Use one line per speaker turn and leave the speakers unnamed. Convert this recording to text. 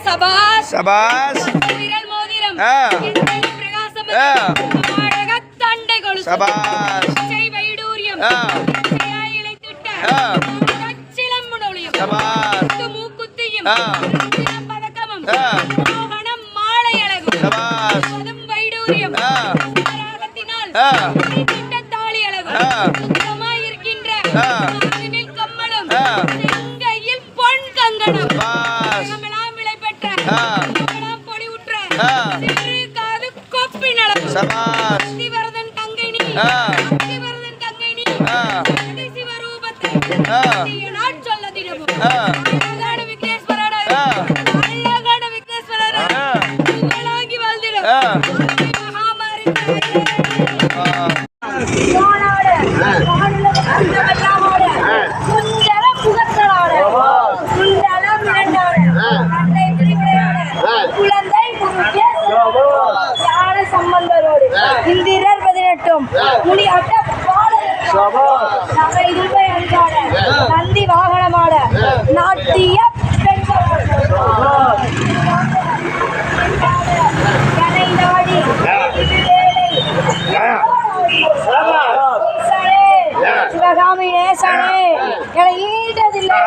சபாஸ்
சபாஸ்
விரல் மோதிரம் பிரகாசம் தண்டை கொலு
சபாஸ்
வைடூரியம் இழைத்திட்ட சிலம்புடொலியம்
சபாஸ்
மூக்குத்தியும் பதக்கமும் மோகனம் மாலை அழகும்
சபாஸ்
வைடூரியம் ராகத்தினால் தாலி அழகும் இருக்கின்ற கம்மலும் கையில் பொன் கங்கணம் விளை பெற்ற பொடிவுற்ற காது கொப்பின் அளவு சிவரதன் தங்கை நீ சிவரதன் தங்கை நீ சிவரூபத்தை சொல்ல தினமும் அழகான விக்னேஸ்வரர் அழகான விக்னேஸ்வரர் உங்களாகி வாழ்ந்திடும் மகாமாரி சம்பந்தரோடு இந்திரர் 18 நந்தி வாகனமாட நாட்டிய சிவகாமி நேசனே என ஈட்டதில்லை